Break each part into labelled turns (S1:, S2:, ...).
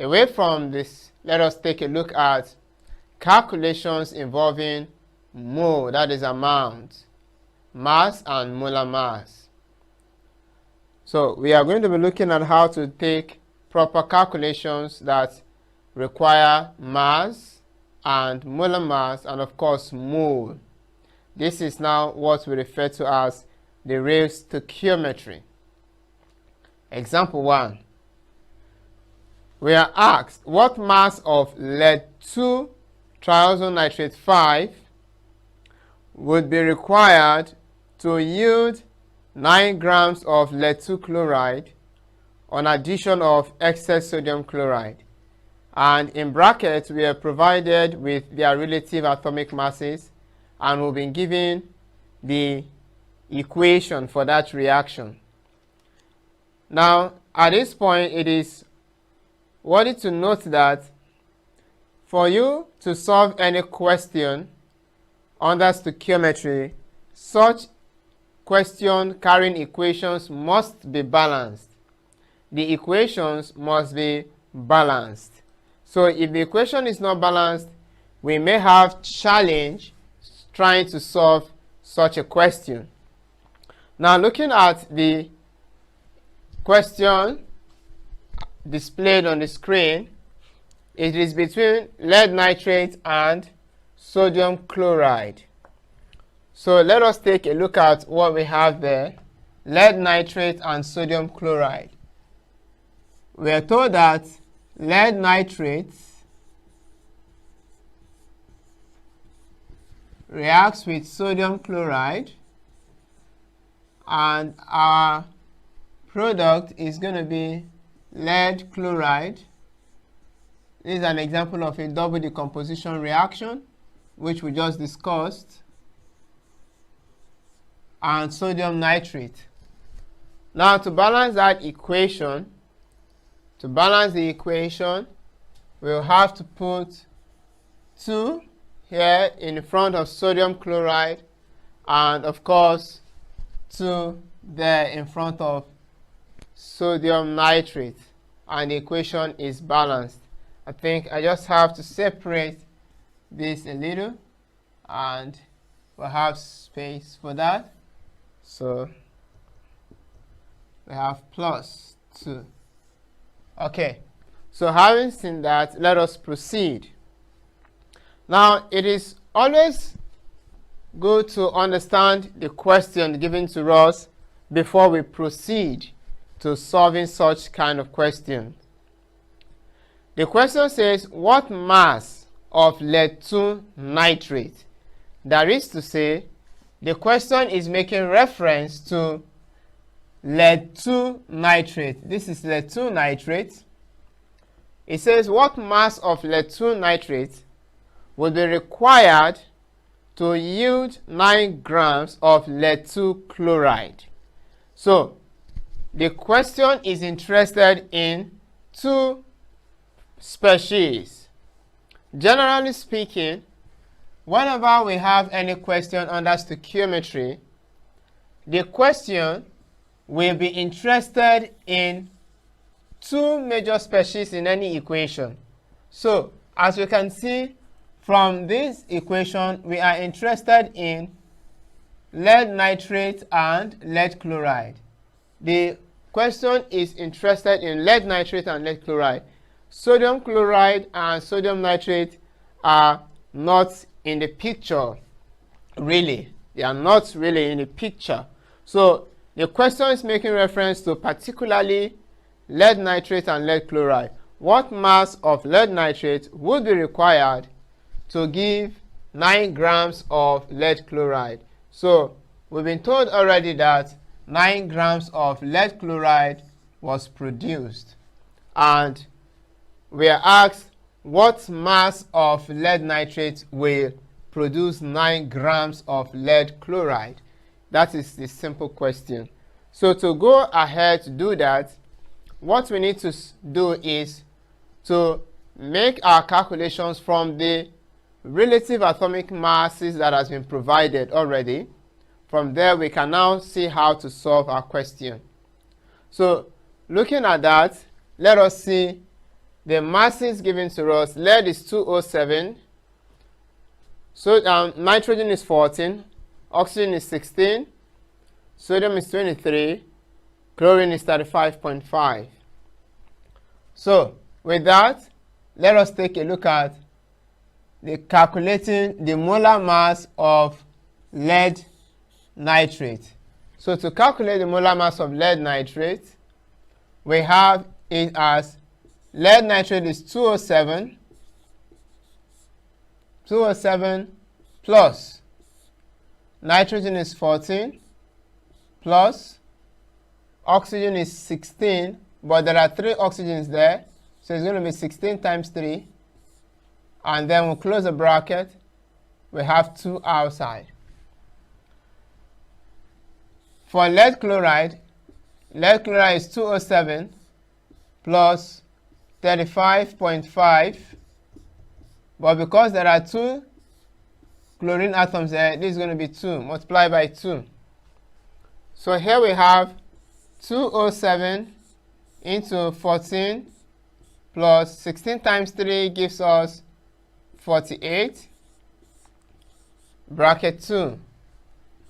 S1: Away from this, let us take a look at calculations involving mole, that is amount, mass and molar mass. So we are going to be looking at how to take proper calculations that require mass and molar mass and of course mole. This is now what we refer to as the real stoichiometry. Example 1. We are asked what mass of lead 2 triazole nitrate 5 would be required to yield 9 grams of lead 2 chloride on addition of excess sodium chloride. And in brackets we are provided with their relative atomic masses and we've been given the equation for that reaction. Now at this point it is worthy to note that for you to solve any question under stoichiometry, such question carrying equations must be balanced. The equations must be balanced. So if the equation is not balanced, we may have challenge trying to solve such a question. Now looking at the question displayed on the screen, it is between lead nitrate and sodium chloride. So let us take a look at what we have there. Lead nitrate and sodium chloride. We are told that lead nitrate reacts with sodium chloride and our product is going to be lead chloride. This is an example of a double decomposition reaction which we just discussed, and sodium nitrate. Now to balance that equation, we'll have to put 2 here in front of sodium chloride and of course 2 there in front of sodium nitrate, and the equation is balanced. I think I just have to separate this a little and we'll have space for that. So we have plus 2. Okay, so having seen that, let us proceed. Now it is always good to understand the question given to us before we proceed to solving such kind of question. The question says what mass of lead 2 nitrate? That is to say, the question is making reference to lead 2 nitrate. This is lead 2 nitrate. It says what mass of lead 2 nitrate would be required to yield 9 grams of lead 2 chloride. So the question is interested in 2 species. Generally speaking, whenever we have any question under stoichiometry, the question will be interested in 2 major species in any equation. So as we can see from this equation, we are interested in lead nitrate and lead chloride. The question is interested in lead nitrate and lead chloride. Sodium chloride and sodium nitrate are not in the picture, really. They are not really in the picture. So the question is making reference to particularly lead nitrate and lead chloride. What mass of lead nitrate would be required to give 9 grams of lead chloride? So we've been told already that 9 grams of lead chloride was produced, and we are asked what mass of lead nitrate will produce 9 grams of lead chloride. That is the simple question. So to go ahead to do that, what we need to do is to make our calculations from the relative atomic masses that has been provided already. From there we can now see how to solve our question. So looking at that, let us see the masses given to us, lead is 207, so nitrogen is 14, oxygen is 16, sodium is 23, chlorine is 35.5. So with that, let us take a look at calculating the molar mass of lead nitrate. So to calculate the molar mass of lead nitrate, we have it as lead nitrate is 207 plus nitrogen is 14 plus oxygen is 16, but there are 3 oxygens there, so it's going to be 16 times 3, and then we'll close the bracket. We have 2 outside. For lead chloride is 207 plus 35.5, but because there are 2 chlorine atoms there, this is going to be 2 multiplied by 2. So here we have 207 into 14 plus 16 times 3 gives us 48, bracket 2,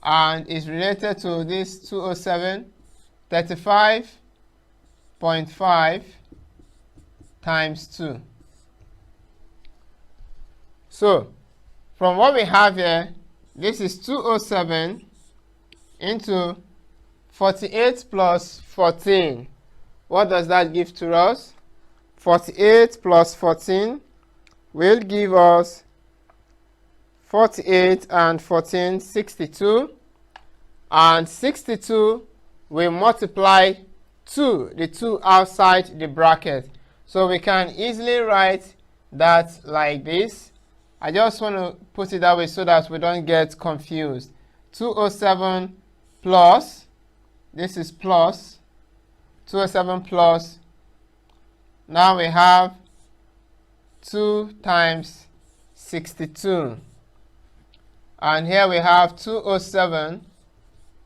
S1: and is related to this 207, 35.5 times 2. So from what we have here, this is 207 into 48 plus 14. What does that give to us? 48 plus 14 will give us 48 and 14, 62. And 62 will multiply 2, the 2 outside the bracket. So we can easily write that like this. I just want to put it that way so that we don't get confused. 207 plus, this is plus, 207 plus, now we have 2 times 62. And here we have 207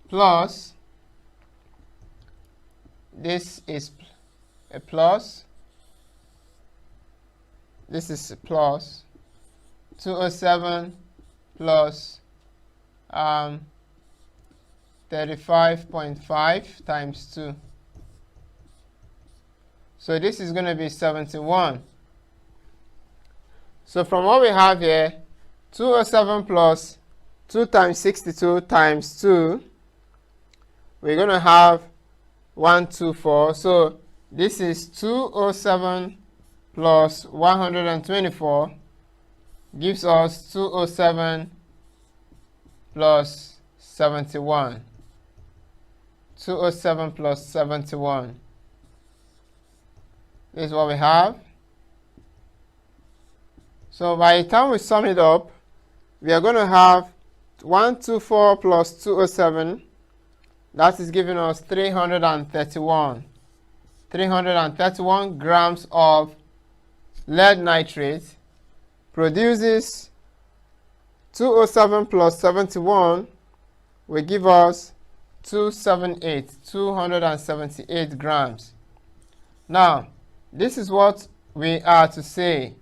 S1: plus, this is a plus, this is a plus, 207 plus 35.5 times 2. So this is going to be 71. So from what we have here, 207 plus 2 times 62 times 2, we're going to have 124. So this is 207 plus 124 gives us 207 plus 71. 207 plus 71. This is what we have. So by the time we sum it up, we are going to have 124 plus 207. That is giving us 331. 331 grams of lead nitrate produces 207 plus 71 will give us 278 grams. Now, this is what we are to say,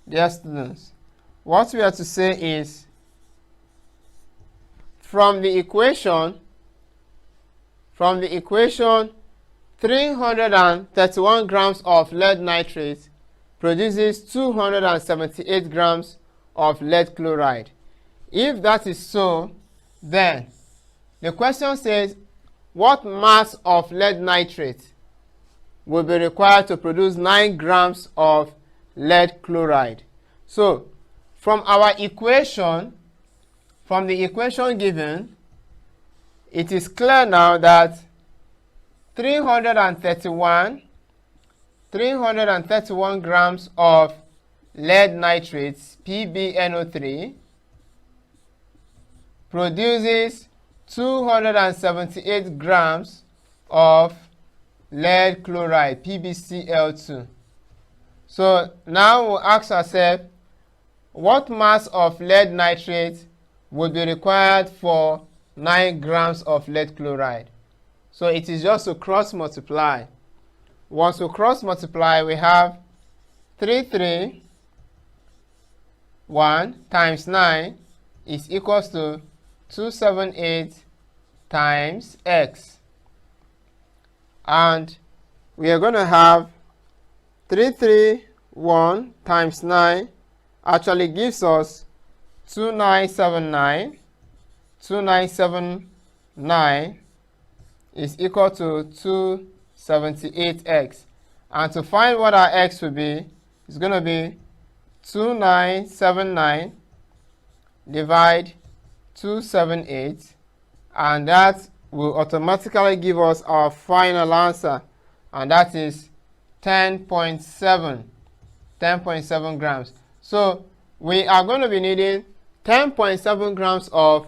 S1: dear students. What we are to say is, from the equation, 331 grams of lead nitrate produces 278 grams of lead chloride. If that is so, then the question says, what mass of lead nitrate will be required to produce 9 grams of lead chloride? So, from our equation, from the equation given, it is clear now that 331 grams of lead nitrate, PbNO3, produces 278 grams of lead chloride, PbCl2. So now we'll ask ourselves, what mass of lead nitrate would be required for 9 grams of lead chloride? So it is just to cross multiply. once we cross multiply, we have 331 times 9 is equals to 278 times x. And we are going to have 331 times 9 actually gives us 2979. 2979 is equal to 278x. And to find what our x will be, it's going to be 2979 divide 278, and that will automatically give us our final answer, and that is 10.7 grams. So we are going to be needing 10.7 grams of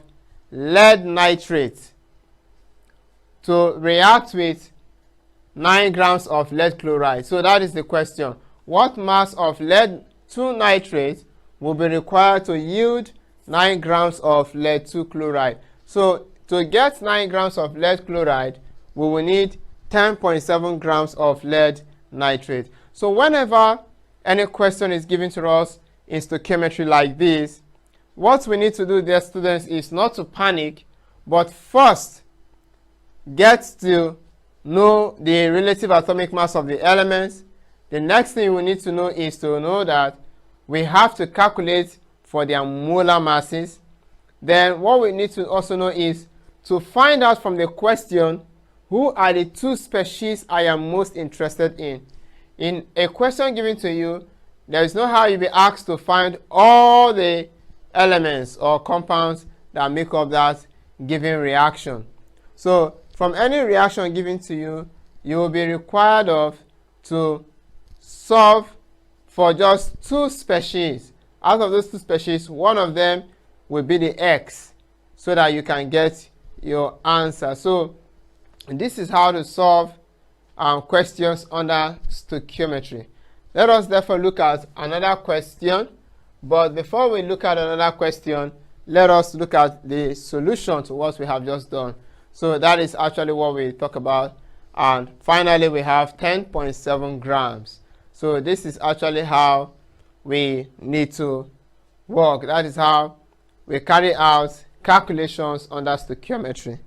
S1: lead nitrate to react with 9 grams of lead chloride. So that is the question. What mass of lead 2 nitrate will be required to yield 9 grams of lead 2 chloride? So to get 9 grams of lead chloride, we will need 10.7 grams of lead nitrate. So whenever any question is given to us in stoichiometry like this, what we need to do, dear students, is not to panic, but first get to know the relative atomic mass of the elements. The next thing we need to know is to know that we have to calculate for their molar masses. Then what we need to also know is to find out from the question, who are the 2 species I am most interested in? In a question given to you, there is no how you'll be asked to find all the elements or compounds that make up that given reaction. So from any reaction given to you, you will be required to solve for just 2 species. Out of those 2 species, one of them will be the X, so that you can get your answer. So this is how to solve questions under stoichiometry. Let us therefore look at another question. But before we look at another question, let us look at the solution to what we have just done. So that is actually what we talk about. And finally, we have 10.7 grams. So this is actually how we need to work. That is how we carry out calculations under stoichiometry.